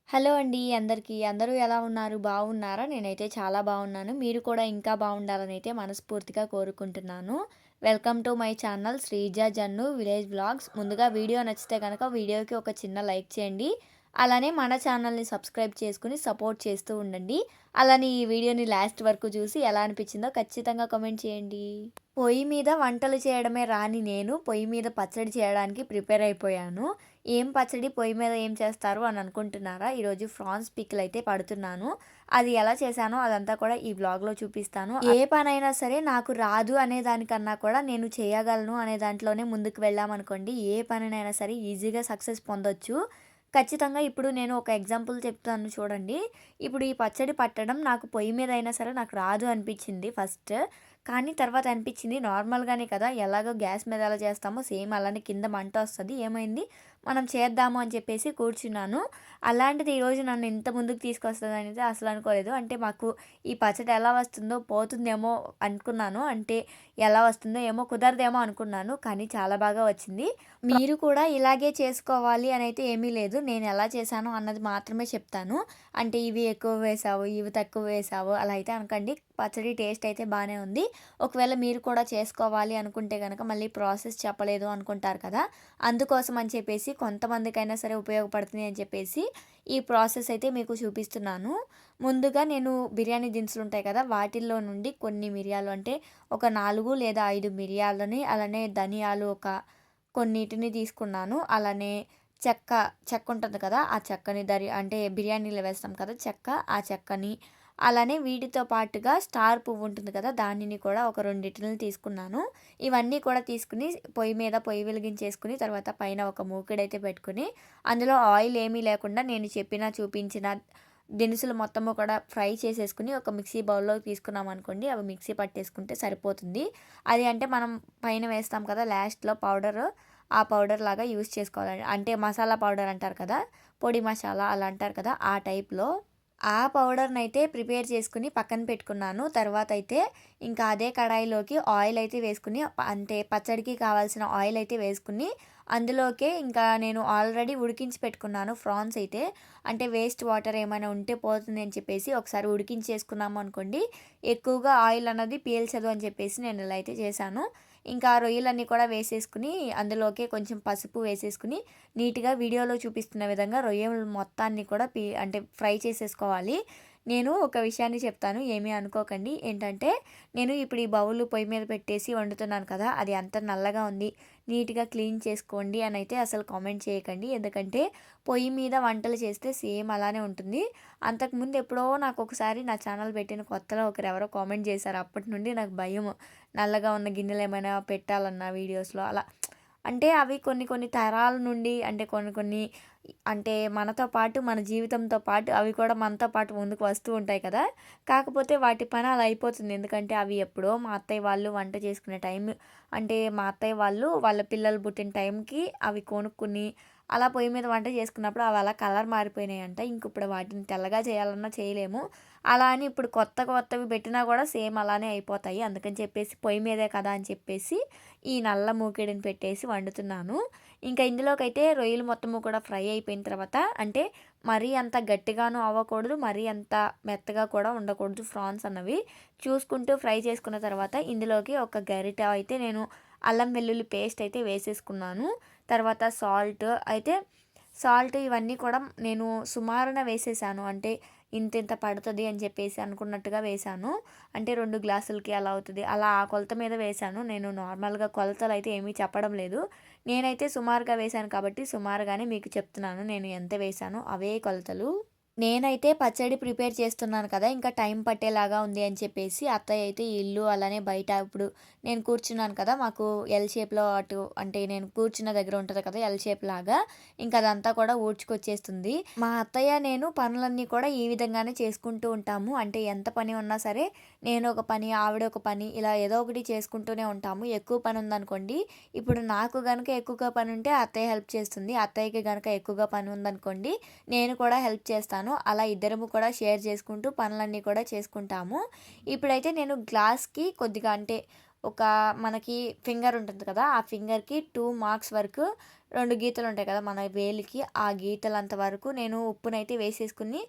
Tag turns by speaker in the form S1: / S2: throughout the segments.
S1: Hello అండి అందరికీ. అందరూ ఎలా ఉన్నారు? బాగున్నారా? నేనైతే చాలా బాగున్నాను. మీరు కూడా ఇంకా బాగుండాలనైతే మనస్ఫూర్తిగా కోరుకుంటున్నాను. Welcome to my channel Sreeja Jannu village vlogs. ముందుగా వీడియో నచ్చితే గనక వీడియోకి ఒక చిన్న లైక్ చేయండి. అలానే మన ఛానల్‌ని సబ్స్క్రైబ్ చేసుకొని సపోర్ట్ చేస్తూ ఉండండి. అలానే ఈ వీడియోని లాస్ట్ వరకు చూసి ఎలా అనిపించిందో ఖచ్చితంగా కామెంట్ చేయండి. పొయ్యి మీద వంటలు చేయడమే రాని నేను పొయ్యి మీద పచ్చడి చేయడానికి ప్రిపేర్ అయిపోయాను. ఏం పచ్చడి పొయ్యి మీద ఏం చేస్తారు అని అనుకుంటున్నారా? ఈరోజు ఫ్రాన్స్ పికిల్ అయితే పడుతున్నాను. అది ఎలా చేశానో అదంతా కూడా ఈ వ్లాగ్‌లో చూపిస్తాను. ఏ పనైనా సరే నాకు రాదు అనే దానికన్నా కూడా నేను చేయగలను అనే దాంట్లోనే ముందుకు వెళ్ళామనుకోండి, ఏ పనినైనా సరే ఈజీగా సక్సెస్ పొందొచ్చు. ఖచ్చితంగా ఇప్పుడు నేను ఒక ఎగ్జాంపుల్ చెప్తాను చూడండి. ఇప్పుడు ఈ పచ్చడి పట్టడం నాకు పొయ్యి మీద అయినా సరే నాకు రాదు అనిపించింది ఫస్ట్. కానీ తర్వాత అనిపించింది నార్మల్‌గానే కదా! ఎలాగో గ్యాస్ మీద ఎలా చేస్తామో సేమ్ అలానే కింద మంట వస్తది. ఏమైంది మనం చేద్దాము అని చెప్పేసి కూర్చున్నాను. అలాంటిది ఈరోజు నన్ను ఇంత ముందుకు తీసుకొస్తదనైతే అసలు అనుకోలేదు. అంటే మాకు ఈ పచ్చడి ఎలా వస్తుందో పోతుందేమో అనుకున్నాను. అంటే ఎలా వస్తుందో ఏమో కుదరదేమో అనుకున్నాను. కానీ చాలా బాగా వచ్చింది. మీరు కూడా ఇలాగే చేసుకోవాలి అనైతే ఏమీ లేదు. నేను ఎలా చేశానో అన్నది మాత్రమే చెప్తాను. అంటే ఇవి ఎక్కువ వేశావు, ఇవి తక్కువ వేశావు అలా అయితే అనకండి. పచ్చడి టేస్ట్ అయితే బానే ఉంది. ఒకవేళ మీరు కూడా చేసుకోవాలి అనుకుంటే గనక మళ్ళీ ప్రాసెస్ చెప్పలేదు అనుకుంటారు కదా! అందుకోసం అని చెప్పేసి కొంతమందికైనా సరే ఉపయోగపడుతుంది అని చెప్పేసి ఈ ప్రాసెస్ అయితే మీకు చూపిస్తున్నాను. ముందుగా నేను బిర్యానీ దినుసులు ఉంటాయి కదా! వాటిల్లో నుండి కొన్ని మిరియాలు అంటే ఒక 4 లేదా 5 మిరియాలని అలానే ధనియాలు ఒక కొన్నిటిని తీసుకున్నాను. అలానే చెక్క, చెక్క ఉంటది కదా! ఆ చెక్కని అంటే బిర్యానీలో వేస్తాం కదా! చెక్క, ఆ చెక్కని అలానే వీటితో పాటుగా స్టార్ పువ్వు ఉంటుంది కదా! దానిని కూడా ఒక రెండిటిని తీసుకున్నాను. ఇవన్నీ కూడా తీసుకొని పొయ్యి మీద పొయ్యి వెలిగించేసుకొని తర్వాత పైన ఒక మూకుడైతే పెట్టుకొని అందులో ఆయిల్ ఏమీ లేకుండా నేను చూపించిన దినుసులు మొత్తము కూడా ఫ్రై చేసేసుకొని ఒక మిక్సీ బౌల్‌లోకి తీసుకున్నామనుకోండి. అవి మిక్సీ పట్టేసుకుంటే సరిపోతుంది. అది అంటే మనం పైన వేస్తాం కదా! లాస్ట్‌లో పౌడరు. ఆ పౌడర్ లాగా యూజ్ చేసుకోవాలి. అంటే మసాలా పౌడర్ అంటారు కదా! పొడి మసాలా అలా అంటారు కదా! ఆ టైప్‌లో. ఆ పౌడర్‌నైతే ప్రిపేర్ చేసుకొని పక్కన పెట్టుకున్నాను. తర్వాతయితే ఇంకా అదే కడాయిలోకి ఆయిల్ అయితే వేసుకొని అంటే పచ్చడికి కావాల్సిన ఆయిల్ అయితే వేసుకొని అందులోకే ఇంకా నేను ఆల్రెడీ ఉడికించి పెట్టుకున్నాను ఫ్రాన్స్ అయితే. అంటే వేస్ట్ వాటర్ ఏమైనా ఉంటే పోతుంది అని చెప్పేసి ఒకసారి ఉడికించేసుకున్నాము అనుకోండి, ఎక్కువగా ఆయిల్ అన్నది పీల్చదు అని చెప్పేసి నేను ఇలా అయితే చేశాను. ఇంకా ఆ రొయ్యలన్నీ కూడా వేసేసుకొని అందులోకే కొంచెం పసుపు వేసేసుకొని నీట్‌గా వీడియోలో చూపిస్తున్న విధంగా రొయ్యలు మొత్తాన్ని కూడా అంటే ఫ్రై చేసేసుకోవాలి. నేను ఒక విషయాన్ని చెప్తాను ఏమీ అనుకోకండి. ఏంటంటే నేను ఇప్పుడు ఈ బౌల్ పొయ్యి మీద పెట్టేసి వండుతున్నాను కదా! అది అంత నల్లగా ఉంది. నీట్‌గా క్లీన్ చేసుకోండి అనైతే అసలు కామెంట్ చేయకండి. ఎందుకంటే పొయ్యి మీద వంటలు చేస్తే సేమ్ అలానే ఉంటుంది. అంతకుముందు ఎప్పుడో నాకొకసారి నా ఛానల్ పెట్టిన కొత్తలో ఒకరెవరో కామెంట్ చేశారు. అప్పటి నుండి నాకు భయము. నల్లగా ఉన్న గిన్నెలేమైనా పెట్టాలన్నా వీడియోస్‌లో అలా. అంటే అవి కొన్ని కొన్ని తరాల నుండి అంటే కొన్ని కొన్ని అంటే మనతో పాటు మన జీవితంతో పాటు అవి కూడా మనతో పాటు ముందుకు వస్తూ ఉంటాయి కదా! కాకపోతే వాటి పని అలా అయిపోతుంది. ఎందుకంటే అవి ఎప్పుడో మా అత్తయ్య వాళ్ళు వంట చేసుకునే టైం అంటే మా అత్తయ్య వాళ్ళు వాళ్ళ పిల్లలు పుట్టిన టైంకి అవి కొనుక్కొని అలా పొయ్యి మీద వంట చేసుకున్నప్పుడు అవి అలా కలర్ మారిపోయినాయంట. ఇంక ఇప్పుడు వాటిని తెల్లగా చేయాలన్నా చేయలేము. అలా అని ఇప్పుడు కొత్త కొత్తవి పెట్టినా కూడా సేమ్ అలానే అయిపోతాయి. అందుకని చెప్పేసి పొయ్యి మీదే కదా అని చెప్పేసి ఈ నల్ల మూకిడిని పెట్టేసి వండుతున్నాను. ఇంకా ఇందులోకైతే రొయ్యలు మొత్తము కూడా ఫ్రై అయిపోయిన తర్వాత అంటే మరీ అంత గట్టిగాను అవ్వకూడదు. మరీ అంత మెత్తగా కూడా ఉండకూడదు ఫ్రాన్స్ అన్నవి. చూసుకుంటూ ఫ్రై చేసుకున్న తర్వాత ఇందులోకి ఒక గరిటె అయితే నేను అల్లం వెల్లుల్లి పేస్ట్ అయితే వేసేసుకున్నాను. తర్వాత సాల్ట్ ఇవన్నీ కూడా నేను సుమారున వేసేసాను. అంటే ఇంతింత పడతది అని చెప్పేసి అనుకున్నట్టుగా వేశాను. అంటే 2 గ్లాసులకి అలా అవుతది. అలా ఆ కొలత మీద వేశాను. నేను నార్మల్‌గా కొలతలైతే ఏమీ చెప్పడం లేదు. నేనైతే సుమారుగా వేశాను కాబట్టి సుమారుగానే మీకు చెప్తున్నాను. నేను ఎంత వేశానో అవే కొలతలు. నేనైతే పచ్చడి ప్రిపేర్ చేస్తున్నాను కదా! ఇంకా టైం పట్టేలాగా ఉంది అని చెప్పేసి అత్తయ్య అయితే ఇల్లు అలానే బయట ఇప్పుడు నేను కూర్చున్నాను కదా! మాకు ఎల్ షేప్‌లో అటు అంటే నేను కూర్చున్న దగ్గర ఉంటది కదా! ఎల్ షేప్ లాగా. ఇంకా అదంతా కూడా ఊడ్చుకొచ్చేస్తుంది. మా అత్తయ్య నేను పనులన్నీ కూడా ఈ విధంగానే చేసుకుంటూ ఉంటాము. అంటే ఎంత పని ఉన్నా సరే నేను ఒక పని, ఆవిడ ఒక పని ఇలా ఏదో ఒకటి చేసుకుంటూనే ఉంటాము. ఎక్కువ పని ఉందనుకోండి ఇప్పుడు నాకు గనుక ఎక్కువగా పని ఉంటే అత్తయ్య హెల్ప్ చేస్తుంది. అత్తయ్యకి గనుక ఎక్కువగా పని ఉందనుకోండి నేను కూడా హెల్ప్ చేస్తాను. అలా ఇద్దరము కూడా షేర్ చేసుకుంటూ పనులన్నీ కూడా చేసుకుంటాము. ఇప్పుడైతే నేను గ్లాస్‌కి కొద్దిగా అంటే ఒక మనకి ఫింగర్ ఉంటుంది కదా! ఆ ఫింగర్‌కి 2 మార్క్స్ వరకు 2 గీతలుంటాయి కదా మన వేలికి, ఆ గీతలంత వరకు నేను ఉప్పునైతే వేసేసుకొని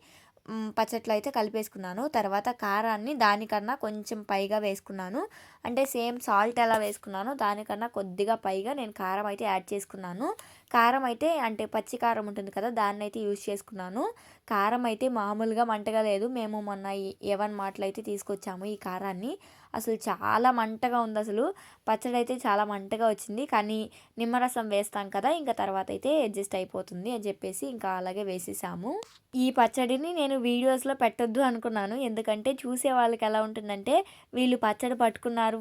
S1: పచ్చట్లో అయితే కలిపేసుకున్నాను. తర్వాత కారాన్ని దానికన్నా కొంచెం పైగా వేసుకున్నాను. అంటే సేమ్ సాల్ట్ ఎలా వేసుకున్నానో దానికన్నా కొద్దిగా పైగా నేను కారం అయితే యాడ్ చేసుకున్నాను. కారం అయితే అంటే పచ్చి కారం ఉంటుంది కదా! దాన్నైతే యూజ్ చేసుకున్నాను. కారం అయితే మామూలుగా మంటగా లేదు. మేము మొన్న ఈ ఏవన్ మార్ట్‌లో అయితే తీసుకొచ్చాము ఈ కారాన్ని. అసలు చాలా మంటగా ఉందసలు. పచ్చడైతే చాలా మంటగా వచ్చింది. కానీ నిమ్మరసం వేస్తాం కదా! ఇంక తర్వాతైతే అడ్జస్ట్ అయిపోతుంది అని చెప్పేసి ఇంకా అలాగే వేసేసాము. ఈ పచ్చడిని నేను వీడియోస్‌లో పెట్టొద్దు అనుకున్నాను. ఎందుకంటే చూసే వాళ్ళకి ఎలా ఉంటుందంటే వీళ్ళు పచ్చడి పట్టుకున్నారు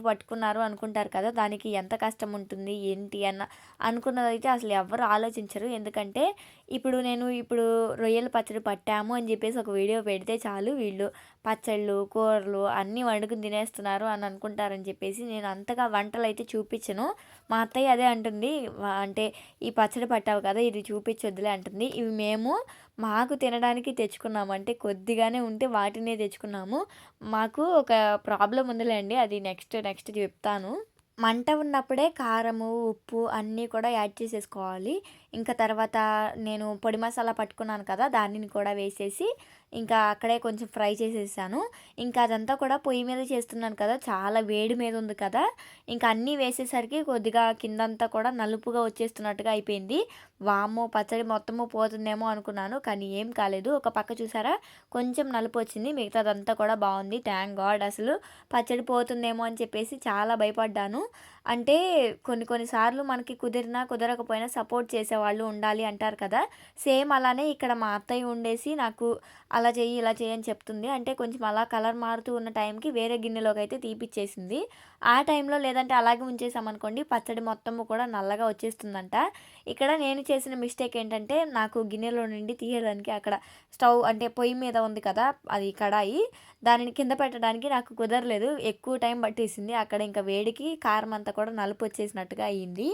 S1: అనుకుంటారు కదా! దానికి ఎంత కష్టం ఉంటుంది ఏంటి అనుకున్నదైతే అసలు ఎవ్వరు ఆలోచించరు. ఎందుకంటే ఇప్పుడు రొయ్యల పచ్చడి పట్టాము అని చెప్పేసి ఒక వీడియో పెడితే చాలు వీళ్ళు పచ్చళ్ళు, కూరలు అన్నీ వండుకొని తినేస్తున్నారు అని అనుకుంటారని చెప్పేసి నేను అంతగా వంటలైతే చూపించను. మా అత్తయ్య అదే అంటుంది. అంటే ఈ పచ్చడి పట్టావు కదా! ఇది చూపించొద్దులే అంటుంది. ఇవి మేము మాకు తినడానికి తెచ్చుకున్నాము. అంటే కొద్దిగానే ఉంటే వాటినే తెచ్చుకున్నాము. మాకు ఒక ప్రాబ్లమ్ ఉందిలేండి. అది నెక్స్ట్ చెప్తాను. మంట ఉన్నప్పుడే కారము, ఉప్పు అన్నీ కూడా యాడ్ చేసేసుకోవాలి. ఇంకా తర్వాత నేను పొడి మసాలా పట్టుకున్నాను కదా! దానిని కూడా వేసేసి ఇంకా అక్కడే కొంచెం ఫ్రై చేసేసాను. ఇంకా అదంతా కూడా పొయ్యి మీద చేస్తున్నాను కదా! చాలా వేడి మీద ఉంది కదా! ఇంకా అన్నీ వేసేసరికి కొద్దిగా కిందంతా కూడా నలుపుగా వచ్చేస్తున్నట్టుగా అయిపోయింది. వామ్మో! పచ్చడి మొత్తము పోతుందేమో అనుకున్నాను. కానీ ఏం కాలేదు. ఒక పక్క చూసారా కొంచెం నలుపొచ్చింది. మిగతాదంతా కూడా బావుంది. థాంక్ గాడ్ అసలు పచ్చడి పోతుందేమో అని చెప్పేసి చాలా భయపడ్డాను. అంటే కొన్ని సార్లు మనకి కుదిరినా, కుదరకపోయినా సపోర్ట్ చేసేవాళ్ళు ఉండాలి అంటారు కదా! సేమ్ అలానే ఇక్కడ మా అత్తయ్య ఉండేసి నాకు అలా చెయ్యి, ఇలా చెయ్యి అని చెప్తుంది. అంటే కొంచెం అలా కలర్ మారుతూ ఉన్న టైంకి వేరే గిన్నెలోకైతే తీపిచ్చేసింది. ఆ టైంలో లేదంటే అలాగే ఉంచేసామనుకోండి పచ్చడి మొత్తము కూడా నల్లగా వచ్చేస్తుందంట. ఇక్కడ నేను చేసిన మిస్టేక్ ఏంటంటే నాకు గిన్నెలో నుండి తీయడానికి అక్కడ స్టవ్ అంటే పొయ్యి మీద ఉంది కదా! అది కడాయి. దానిని కింద పెట్టడానికి నాకు కుదరలేదు. ఎక్కువ టైం పట్టేసింది. అక్కడ ఇంకా వేడికి కారం అంతా కూడా నలుపొచ్చేసినట్టుగా అయింది.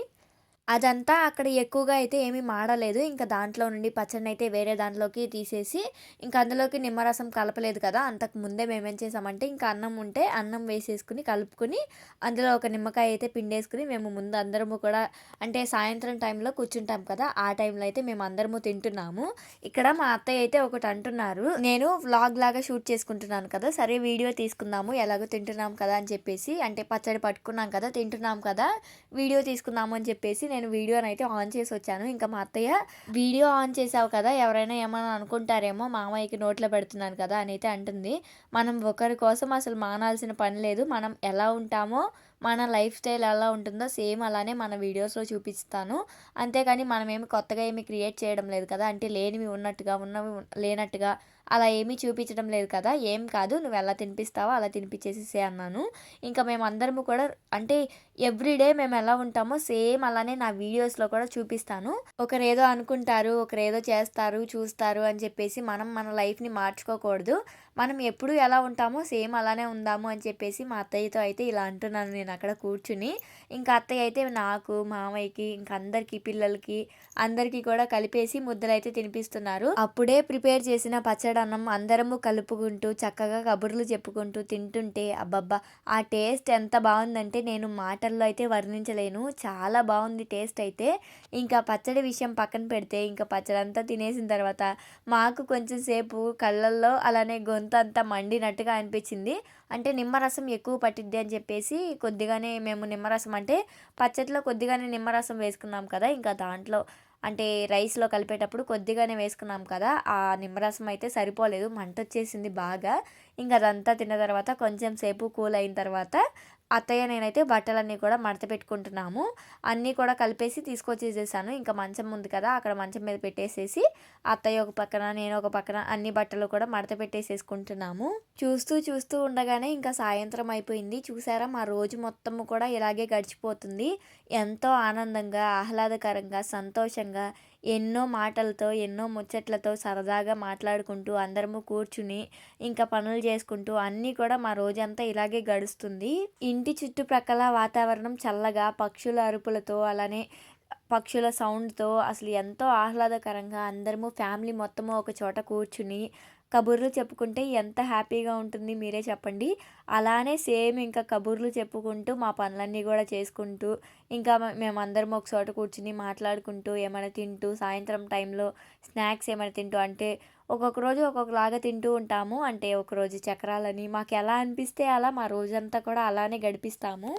S1: అదంతా అక్కడ ఎక్కువగా అయితే ఏమీ మాడలేదు. ఇంక దాంట్లో నుండి పచ్చడినైతే వేరే దాంట్లోకి తీసేసి, ఇంక అందులోకి నిమ్మరసం కలపలేదు కదా! అంతకు ముందే మేమేం చేసామంటే, ఇంక అన్నం ఉంటే అన్నం వేసేసుకొని, కలుపుకొని, అందులో ఒక నిమ్మకాయ అయితే పిండేసుకొని, మేము ముందు అందరము కూడా అంటే సాయంత్రం టైంలో కూర్చుంటాం కదా! ఆ టైంలో అయితే మేమందరము తింటున్నాము. ఇక్కడ మా అత్తయ్య అయితే ఒకటి అంటున్నారు. నేను వ్లాగ్ లాగా షూట్ చేసుకుంటున్నాను కదా! సరే వీడియో తీసుకుందాము ఎలాగో తింటున్నాం కదా! అని చెప్పేసి అంటే పచ్చడి పట్టుకున్నాం కదా! తింటున్నాం కదా! వీడియో తీసుకుందాము అని చెప్పేసి నేను వీడియోనైతే ఆన్ చేసి వచ్చాను. ఇంకా మా అత్తయ్య వీడియో ఆన్ చేసావు కదా! ఎవరైనా ఏమన్నా అనుకుంటారేమో మామయ్యకి నోట్లో పెడుతున్నాను కదా! అనైతే అంటుంది. మనం ఒకరి కోసం అసలు మానాల్సిన పని లేదు. మనం ఎలా ఉంటామో మన లైఫ్ స్టైల్ ఎలా ఉంటుందో సేమ్ అలానే మన వీడియోస్‌లో చూపిస్తాను. అంతేగాని మనమేమి కొత్తగా ఏమి క్రియేట్ చేయడం లేదు కదా! అంటే లేనివి ఉన్నట్టుగా, ఉన్నవి లేనట్టుగా అలా ఏమీ చూపించడం లేదు కదా! ఏం కాదు నువ్వెలా తినిపిస్తావో అలా తినిపించేసేసేయ్ అన్నాను. ఇంకా మేమందరము కూడా అంటే ఎవ్రీడే మేమెలా ఉంటామో సేమ్ అలానే నా వీడియోస్‌లో కూడా చూపిస్తాను. ఒకరేదో అనుకుంటారు, ఒకరేదో చేస్తారు, చూస్తారు అని చెప్పేసి మనం మన లైఫ్‌ని మార్చుకోకూడదు. మనం ఎప్పుడు ఎలా ఉంటామో సేమ్ అలానే ఉందాము అని చెప్పేసి మా అత్తయ్యతో అయితే ఇలా అంటున్నాను నేనక్కడ కూర్చుని. ఇంకా అత్తయ్య అయితే నాకు, మామయ్యకి, ఇంక అందరికీ పిల్లలకి అందరికీ కూడా కలిపేసి ముద్దలైతే తినిపిస్తున్నారు. అప్పుడే ప్రిపేర్ చేసిన పచ్చడన్నం అందరము కలుపుకుంటూ చక్కగా కబుర్లు చెప్పుకుంటూ తింటుంటే అబ్బబ్బా! ఆ టేస్ట్ ఎంత బావుందంటే నేను మాటల్లో అయితే వర్ణించలేను. చాలా బావుంది టేస్ట్ అయితే. ఇంకా పచ్చడి విషయం పక్కన పెడితే ఇంకా పచ్చడంతా తినేసిన తర్వాత మాకు కొంచెం సేపు కళ్ళల్లో అలానే గొంతంతా మండినట్టుగా అనిపించింది. అంటే నిమ్మరసం ఎక్కువ పట్టిద్ది అని చెప్పేసి కొద్దిగానే మేము నిమ్మరసం అంటే పచ్చడిలో కొద్దిగానే నిమ్మరసం వేసుకున్నాం కదా! ఇంకా దాంట్లో అంటే రైస్‌లో కలిపేటప్పుడు కొద్దిగానే వేసుకున్నాం కదా! ఆ నిమ్మరసం అయితే సరిపోలేదు. మంటొచ్చేసింది బాగా. ఇంక అదంతా తిన్న తర్వాత కొంచెం సేపు కూల్ అయిన తర్వాత అత్తయ్య నేనైతే బట్టలన్నీ కూడా మడత పెట్టుకుంటున్నాము. అన్నీ కూడా కలిపేసి తీసుకొచ్చేసేసాను. ఇంక మంచం ఉంది కదా! అక్కడ మంచం మీద పెట్టేసేసి అత్తయ్య ఒక పక్కన, నేను ఒక పక్కన అన్ని బట్టలు కూడా మడత పెట్టేసేసుకుంటున్నాము. చూస్తూ ఉండగానే ఇంకా సాయంత్రం అయిపోయింది. చూసారా మా రోజు మొత్తము కూడా ఇలాగే గడిచిపోతుంది. ఎంతో ఆనందంగా, ఆహ్లాదకరంగా, సంతోషంగా ఎన్నో మాటలతో, ఎన్నో ముచ్చట్లతో సరదాగా మాట్లాడుకుంటూ అందరము కూర్చుని ఇంకా పనులు చేసుకుంటూ అన్నీ కూడా మా రోజంతా ఇలాగే గడుస్తుంది. ఇంటి చుట్టుప్రక్కల వాతావరణం చల్లగా పక్షుల అరుపులతో అలానే పక్షుల సౌండ్‌తో అసలు ఎంతో ఆహ్లాదకరంగా అందరము ఫ్యామిలీ మొత్తము ఒక చోట కూర్చుని కబుర్లు చెప్పుకుంటే ఎంత హ్యాపీగా ఉంటుంది మీరే చెప్పండి. అలానే సేమ్ ఇంకా కబుర్లు చెప్పుకుంటూ మా పనులన్నీ గూడా చేసుకుంటూ ఇంకా మేమందరం ఒక చోట కూర్చుని మాట్లాడుకుంటూ ఏమైనా తింటూ సాయంత్రం టైంలో స్నాక్స్ ఏమైనా తింటూ అంటే ఒక్కొక్క రోజు ఒక్కొక్కలాగా తింటూ ఉంటాము. అంటే ఒకరోజు చక్రాలని మాకెలా అనిపిస్తే అలా మా రోజంతా కూడా అలానే గడిపిస్తాము.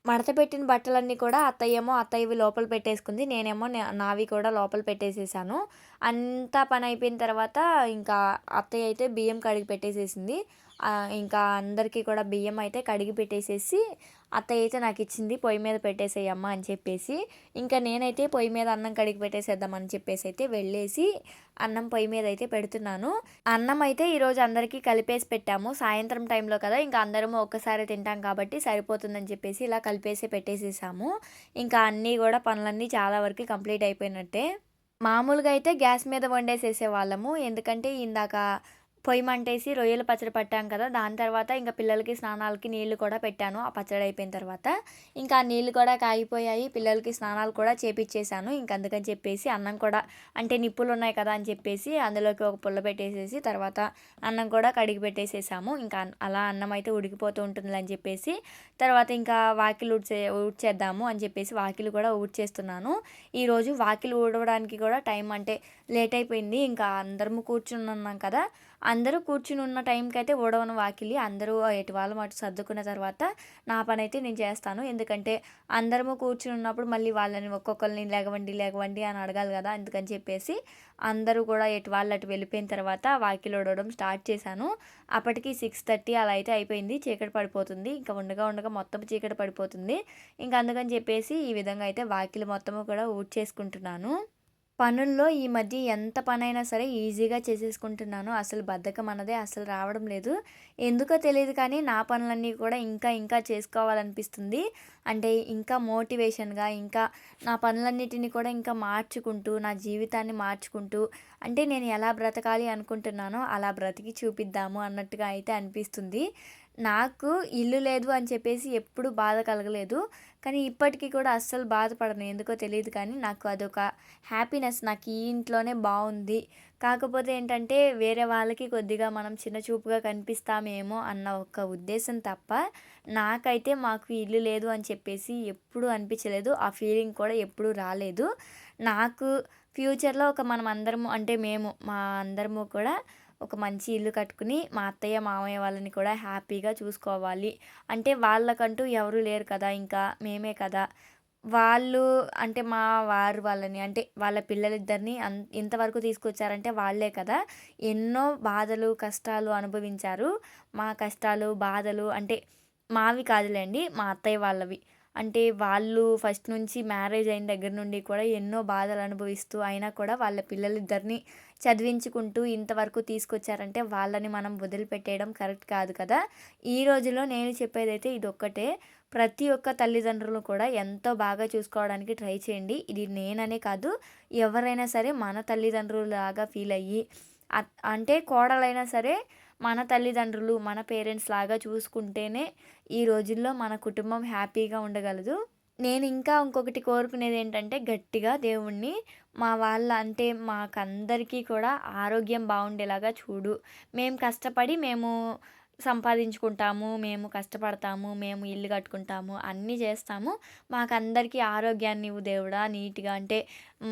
S1: మడత పెట్టిన బట్టలన్నీ కూడా అత్తయ్యవి లోపల పెట్టేసుకుంది. నేనేమో నావి కూడా లోపల పెట్టేసేసాను. అంతా పనయిపోయిన తర్వాత ఇంకా అత్తయ్య అయితే బియ్యం కడిగి పెట్టేసేసింది. ఇంకా అందరికీ కూడా బియ్యం అయితే కడిగి పెట్టేసేసి అత్తయ్య అయితే నాకిచ్చింది. "పొయ్యి మీద పెట్టేసేయమ్మా" అని చెప్పేసి. ఇంకా నేనైతే పొయ్యి మీద అన్నం కడిగి పెట్టేసేద్దామని చెప్పేసి అయితే వెళ్ళేసి అన్నం పొయ్యి మీద అయితే పెడుతున్నాను. అన్నం అయితే ఈరోజు అందరికీ కలిపేసి పెట్టాము. సాయంత్రం టైంలో కదా! ఇంకా అందరము ఒక్కసారే తింటాం కాబట్టి సరిపోతుందని చెప్పేసి ఇలా కలిపేసి పెట్టేసేసాము. ఇంకా అన్నీ గూడా పనులన్నీ చాలా వరకు కంప్లీట్ అయిపోయినట్టే. మామూలుగా అయితే గ్యాస్ మీద వండేసేసేవాళ్ళము. ఎందుకంటే ఇందాక పొయ్యి మంటేసి రొయ్యల పచ్చడి పట్టాం కదా! దాని తర్వాత ఇంక పిల్లలకి స్నానాలకి నీళ్లు కూడా పెట్టాను. ఆ పచ్చడి అయిపోయిన తర్వాత. ఇంకా ఆ నీళ్లు కూడా కాగిపోయాయి. పిల్లలకి స్నానాలు కూడా చేపిచ్చేసాను. ఇంక అందుకని చెప్పేసి అన్నం కూడా అంటే నిప్పులున్నాయి కదా అని చెప్పేసి అందులోకి ఒక పుల్ల పెట్టేసేసి తర్వాత అన్నం కూడా కడిగి పెట్టేసేసాము. ఇంకా అలా అన్నం అయితే ఉడికిపోతూ ఉంటుందిలే అని చెప్పేసి తర్వాత ఇంకా వాకిలి ఊడ్చేద్దాము అని చెప్పేసి వాకిలి కూడా ఊడ్చేస్తున్నాను. ఈరోజు వాకిలి ఊడవడానికి కూడా టైం అంటే లేట్ అయిపోయింది. ఇంకా అందరము కూర్చునున్నాం కదా! అందరూ కూర్చుని ఉన్న టైంకైతే ఊడవను వాకిలి. అందరూ ఎటు వాళ్ళు అటు సర్దుకున్న తర్వాత నా పనైతే నేను చేస్తాను. ఎందుకంటే అందరము కూర్చుని ఉన్నప్పుడు మళ్ళీ వాళ్ళని ఒక్కొక్కళ్ళని లెగవండి, లెగవండి అని అడగాలి గదా! అందుకని చెప్పేసి అందరూ కూడా ఎటు వాళ్ళు అటు వెళ్ళిపోయిన తర్వాత వాకిలి ఊడవడం స్టార్ట్ చేశాను. అప్పటికి 6:30 అలా అయితే అయిపోయింది. చీకటి పడిపోతుంది. ఇంకా ఉండగా ఉండగా మొత్తం చీకటి పడిపోతుంది. ఇంక అందుకని చెప్పేసి ఈ విధంగా అయితే వాకిలి మొత్తము కూడా ఊడ్చేసుకుంటున్నాను. పనుల్లో ఈ మధ్య ఎంత పనైనా సరే ఈజీగా చేసేసుకుంటున్నాను. అసలు బద్ధకం అన్నదే అసలు రావడం లేదు. ఎందుకో తెలీదు కానీ నా పనులన్నీ కూడా ఇంకా ఇంకా చేసుకోవాలనిపిస్తుంది. అంటే ఇంకా మోటివేషన్‌గా ఇంకా నా పనులన్నిటిని కూడా ఇంకా మార్చుకుంటూ, నా జీవితాన్ని మార్చుకుంటూ అంటే నేను ఎలా బ్రతకాలి అనుకుంటున్నానో అలా బ్రతికి చూపిద్దాము అన్నట్టుగా అయితే అనిపిస్తుంది. నాకు ఇల్లు లేదు అని చెప్పేసి ఎప్పుడు బాధ కలగలేదు. కానీ ఇప్పటికి కూడా అస్సలు బాధపడను. ఎందుకో తెలీదు కానీ నాకు అదొక హ్యాపీనెస్. నాకు ఈ ఇంట్లోనే బావుంది. కాకపోతే ఏంటంటే వేరే వాళ్ళకి కొద్దిగా మనం చిన్న చూపుగా కనిపిస్తామేమో అన్న ఒక ఉద్దేశం తప్ప నాకైతే మాకు ఇల్లు లేదు అని చెప్పేసి ఎప్పుడూ అనిపించలేదు. ఆ ఫీలింగ్ కూడా ఎప్పుడూ రాలేదు. నాకు ఫ్యూచర్‌లో ఒక మనం అందరము అంటే మా అందరము కూడా ఒక మంచి ఇల్లు కట్టుకుని మా అత్తయ్య, మామయ్య వాళ్ళని కూడా హ్యాపీగా చూసుకోవాలి. అంటే వాళ్ళకంటూ ఎవరు లేరు కదా! ఇంకా మేమే కదా! వాళ్ళు అంటే మా వారు వాళ్ళని అంటే వాళ్ళ పిల్లలిద్దరిని ఇంతవరకు తీసుకొచ్చారంటే వాళ్ళే కదా! ఎన్నో బాధలు, కష్టాలు అనుభవించారు. మా కష్టాలు, బాధలు అంటే మావి కాదులెండి. మా అత్తయ్య వాళ్ళవి. అంటే వాళ్ళు ఫస్ట్ నుంచి మ్యారేజ్ అయిన దగ్గర నుండి కూడా ఎన్నో బాధలు అనుభవిస్తూ అయినా కూడా వాళ్ళ పిల్లలిద్దరిని చదివించుకుంటూ ఇంతవరకు తీసుకొచ్చారంటే వాళ్ళని మనం వదిలిపెట్టేయడం కరెక్ట్ కాదు కదా! ఈ రోజుల్లో నేను చెప్పేదైతే ఇదొక్కటే. ప్రతి ఒక్క తల్లిదండ్రులు కూడా ఎంతో బాగా చూసుకోవడానికి ట్రై చేయండి. ఇది నేననే కాదు, ఎవరైనా సరే మన తల్లిదండ్రులలాగా ఫీల్ అయ్యి అంటే కోడలైనా సరే మన తల్లిదండ్రులు, మన పేరెంట్స్ లాగా చూసుకుంటేనే ఈ రోజుల్లో మన కుటుంబం హ్యాపీగా ఉండగలదు. నేను ఇంకా ఇంకొకటి కోరుకునేదేంటంటే గట్టిగా దేవుడిని మా వాళ్ళ అంటే మాకందరికీ కూడా ఆరోగ్యం బావుండేలాగా చూడు. మేము కష్టపడి సంపాదించుకుంటాము. మేము కష్టపడతాము. మేము ఇల్లు కట్టుకుంటాము. అన్నీ చేస్తాము. మాకందరికీ ఆరోగ్యాన్నివ్వు దేవుడా నీట్‌గా అంటే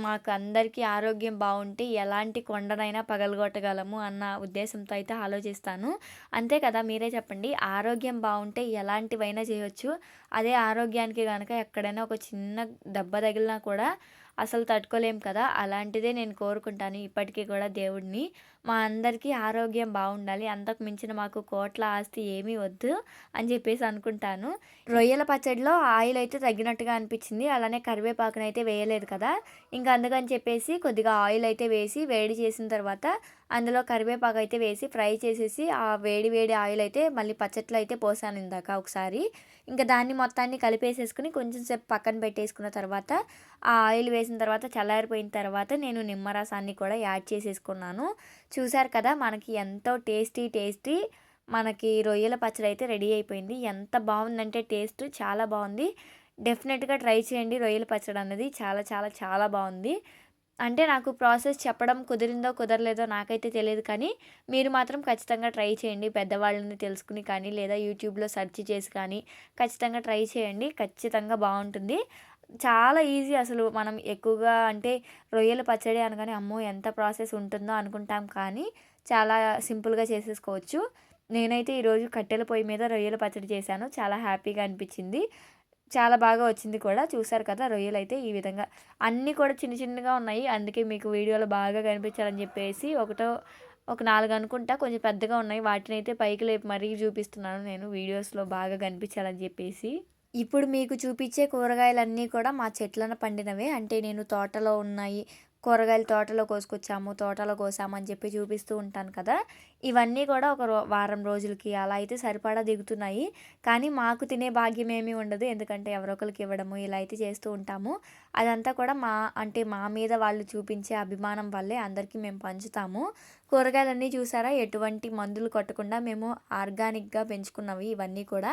S1: మాకందరికీ ఆరోగ్యం బావుంటే ఎలాంటి కొండనైనా పగలగొట్టగలము అన్న ఉద్దేశంతో అయితే ఆలోచిస్తాను. అంతే కదా! మీరే చెప్పండి. ఆరోగ్యం బావుంటే ఎలాంటివైనా చేయొచ్చు. అదే ఆరోగ్యానికి గనక ఎక్కడైనా ఒక చిన్న దెబ్బ తగిలినా కూడా అసలు తట్టుకోలేం కదా! అలాంటిదే నేను కోరుకుంటాను ఇప్పటికీ కూడా దేవుడిని. మా అందరికీ ఆరోగ్యం బావుండాలి. అంతకు మించిన మాకు కోట్ల ఆస్తి ఏమీ వద్దు అని చెప్పేసి అనుకుంటాను. రొయ్యల పచ్చడిలో ఆయిల్ అయితే తగ్గినట్టుగా అనిపించింది. అలానే కరివేపాకునైతే వేయలేదు కదా! ఇంకా అందుకని చెప్పేసి కొద్దిగా ఆయిల్ అయితే వేసి వేడి చేసిన తర్వాత అందులో కరివేపాకు అయితే వేసి ఫ్రై చేసేసి ఆ వేడి వేడి ఆయిల్ అయితే మళ్ళీ పచ్చట్లో అయితే పోసాను ఇందాక ఒకసారి. ఇంకా దాన్ని మొత్తాన్ని కలిపేసేసుకొని కొంచెం సేపు పక్కన పెట్టేసుకున్న తర్వాత ఆ ఆయిల్ వేసిన తర్వాత చల్లారిపోయిన తర్వాత నేను నిమ్మరసాన్ని కూడా యాడ్ చేసేసుకున్నాను. చూసారు కదా! మనకి ఎంతో టేస్టీ మనకి రొయ్యల పచ్చడి అయితే రెడీ అయిపోయింది. ఎంత బావుందంటే టేస్ట్ చాలా బావుంది. డెఫినెట్‌గా ట్రై చేయండి రొయ్యల పచ్చడి అన్నది. చాలా చాలా చాలా బావుంది. అంటే నాకు ప్రాసెస్ చెప్పడం కుదిరిందో, కుదరలేదో నాకైతే తెలీదు కానీ, మీరు మాత్రం ఖచ్చితంగా ట్రై చేయండి. పెద్దవాళ్ళని తెలుసుకొని కానీ, లేదా యూట్యూబ్‌లో సెర్చ్ చేసి కానీ, ఖచ్చితంగా ట్రై చేయండి. ఖచ్చితంగా బావుంటుంది. చాలా ఈజీ అసలు. మనం ఎక్కువగా అంటే రొయ్యల పచ్చడి అనగానే అమ్మో! ఎంత ప్రాసెస్ ఉంటుందో అనుకుంటాం కానీ, చాలా సింపుల్‌గా చేసేసుకోవచ్చు. నేనైతే ఈరోజు కట్టెల పొయ్యి మీద రొయ్యల పచ్చడి చేశాను. చాలా హ్యాపీగా అనిపిచ్చింది. చాలా బాగా వచ్చింది కూడా. చూసారు కదా! రొయ్యలైతే ఈ విధంగా అన్నీ కూడా చిన్న చిన్నగా ఉన్నాయి. అందుకే మీకు వీడియోలో బాగా కనిపించాలని చెప్పేసి ఒక 4 అనుకుంటా కొంచెం పెద్దగా ఉన్నాయి. వాటినైతే పైకి లేపి మరీ చూపిస్తున్నాను నేను వీడియోస్‌లో బాగా కనిపించాలని చెప్పేసి. ఇప్పుడు మీకు చూపించే కూరగాయలన్నీ కూడా మా చెట్లన పండినవే. అంటే నేను తోటలో ఉన్నాయి. కూరగాయలు తోటలో కోసుకొచ్చాము, తోటలో కోసాము అని చెప్పి చూపిస్తూ ఉంటాను కదా! ఇవన్నీ కూడా ఒక వారం రోజులకి అలా అయితే సరిపడా దిగుతున్నాయి. కానీ మాకు తినే భాగ్యం ఏమీ ఉండదు. ఎందుకంటే ఎవరో ఒకళ్ళకి ఇవ్వడము ఇలా అయితే చేస్తూ ఉంటాము. అదంతా కూడా అంటే మా మీద వాళ్ళు చూపించే అభిమానం వల్లే అందరికీ మేము పంచుతాము. కూరగాయలన్నీ చూసారా ఎటువంటి మందులు కొట్టకుండా మేము ఆర్గానిక్‌గా పెంచుకున్నవి ఇవన్నీ కూడా.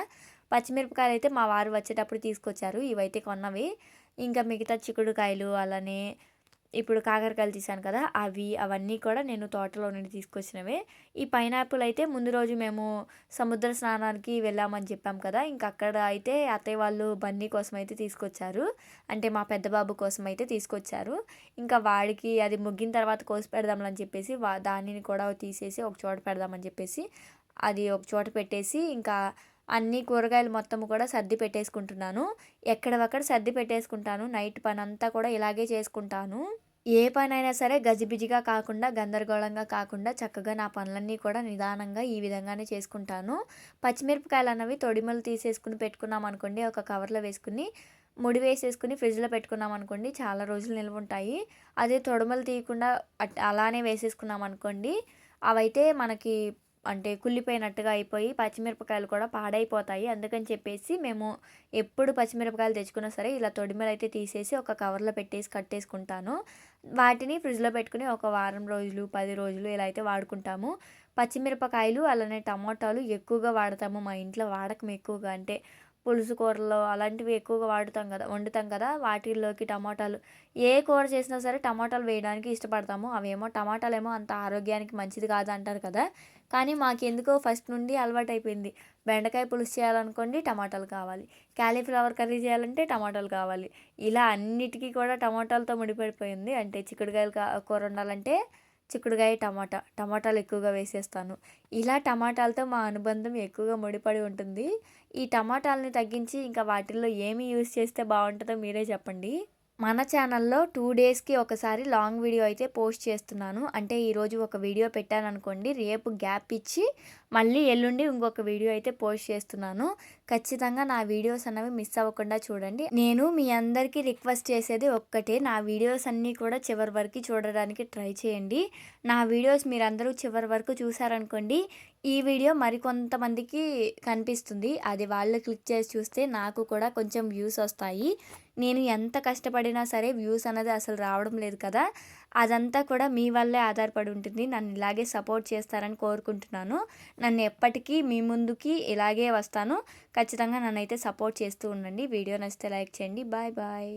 S1: పచ్చిమిరపకాయలైతే మా వారు వచ్చేటప్పుడు తీసుకొచ్చారు. ఇవైతే కొన్నవి. ఇంకా మిగతా చిక్కుడుకాయలు అలానే ఇప్పుడు కాకరకాయలు తీశాను కదా! అవన్నీ కూడా నేను తోటలో నుండి తీసుకొచ్చినవే. ఈ పైనాపిల్ అయితే ముందు రోజు మేము సముద్ర స్నానానికి వెళ్ళామని చెప్పాం కదా! ఇంక అక్కడ అయితే అత్తయ్య వాళ్ళు బన్నీ కోసం అయితే తీసుకొచ్చారు. అంటే మా పెద్ద బాబు కోసం అయితే తీసుకొచ్చారు. ఇంకా వాడికి అది ముగ్గిన తర్వాత కోసి పెడదాంలే అని చెప్పేసి దానిని కూడా తీసేసి ఒక చోట పెడదామని చెప్పేసి అది ఒక చోట పెట్టేసి ఇంకా అన్ని కూరగాయలు మొత్తం కూడా సర్ది పెట్టేసుకుంటున్నాను. ఎక్కడివక్కడ సర్ది పెట్టేసుకుంటాను. నైట్ పనంతా కూడా ఇలాగే చేసుకుంటాను. ఏ పనైనా సరే గజిబిజిగా కాకుండా, గందరగోళంగా కాకుండా చక్కగా నా పనులన్నీ కూడా నిదానంగా ఈ విధంగానే చేసుకుంటాను. పచ్చిమిరపకాయలన్నవి తొడిమలు తీసేసుకొని పెట్టుకున్నామనుకోండి, ఒక కవర్‌లో వేసుకొని, ముడి వేసేసుకొని ఫ్రిడ్జ్‌లో పెట్టుకున్నామనుకోండి చాలా రోజులు నిల్వుంటాయి. అదే తొడిమలు తీయకుండా అలానే వేసేసుకున్నామనుకోండి, అవైతే మనకి అంటే కుళ్ళిపోయినట్టుగా అయిపోయి పచ్చిమిరపకాయలు కూడా పాడైపోతాయి. అందుకని చెప్పేసి మేము ఎప్పుడు పచ్చిమిరపకాయలు తెచ్చుకున్నా సరే ఇలా తొడిమలైతే తీసేసి ఒక కవర్‌లో పెట్టేసి కట్టేసుకుంటాను. వాటిని ఫ్రిడ్జ్‌లో పెట్టుకొని ఒక వారం రోజులు, 10 రోజులు ఇలా అయితే వాడుకుంటాము. పచ్చిమిరపకాయలు అలానే టమోటాలు ఎక్కువగా వాడతాము మా ఇంట్లో. వాడకం ఎక్కువగా అంటే పులుసు కూరల్లో అలాంటివి ఎక్కువగా వండుతాం కదా! వాటిల్లోకి టమోటాలు ఏ కూర చేసినా సరే టమోటాలు వేయడానికి ఇష్టపడతాము. టమాటాలేమో అంత ఆరోగ్యానికి మంచిది కాదంటారు కదా! కానీ మాకెందుకో ఫస్ట్ నుండి అలవాటైపోయింది. బెండకాయ పులుసు చేయాలనుకోండి టమాటాలు కావాలి. కాలీఫ్లవర్ కర్రీ చేయాలంటే టమాటాలు కావాలి. ఇలా అన్నిటికి కూడా టమాటాలతో ముడిపడిపోయింది. అంటే చిక్కుడుకాయలు కూర వండాలంటే చిక్కుడుకాయ, టమాటాలు ఎక్కువగా వేసేస్తాను. ఇలా టమాటాలతో మా అనుబంధం ఎక్కువగా ముడిపడి ఉంటుంది. ఈ టమాటాలని తగ్గించి ఇంకా వాటిల్లో ఏమి యూజ్ చేస్తే బావుంటదో మీరే చెప్పండి. మన ఛానల్‌లో 2 డేస్‌కి ఒకసారి లాంగ్ వీడియో అయితే పోస్ట్ చేస్తున్నాను. అంటే ఈరోజు ఒక వీడియో పెట్టాననుకోండి, రేపు గ్యాప్ ఇచ్చి మళ్ళీ ఎల్లుండి ఇంకొక వీడియో అయితే పోస్ట్ చేస్తున్నాను. ఖచ్చితంగా నా వీడియోస్ అనేవి మిస్ అవ్వకుండా చూడండి. నేను మీ అందరికీ రిక్వెస్ట్ చేసేది ఒక్కటే, నా వీడియోస్ అన్నీ కూడా చివరి వరకు చూడడానికి ట్రై చేయండి. నా వీడియోస్ మీరందరూ చివరి వరకు చూసారనుకోండి, ఈ వీడియో మరికొంతమందికి కనిపిస్తుంది. అది వాళ్ళు క్లిక్ చేసి చూస్తే నాకు కూడా కొంచెం వ్యూస్ వస్తాయి. నేను ఎంత కష్టపడినా సరే వ్యూస్ అనేది అసలు రావడం లేదు కదా! అదంతా కూడా మీ వల్లే ఆధారపడి ఉంటుంది. నన్ను ఇలాగే సపోర్ట్ చేస్తారని కోరుకుంటున్నాను. నన్ను ఎప్పటికీ మీ ముందుకి ఇలాగే వస్తాను. ఖచ్చితంగా నన్నైతే సపోర్ట్ చేస్తూ ఉండండి. వీడియో నచ్చితే లైక్ చేయండి. Bye bye.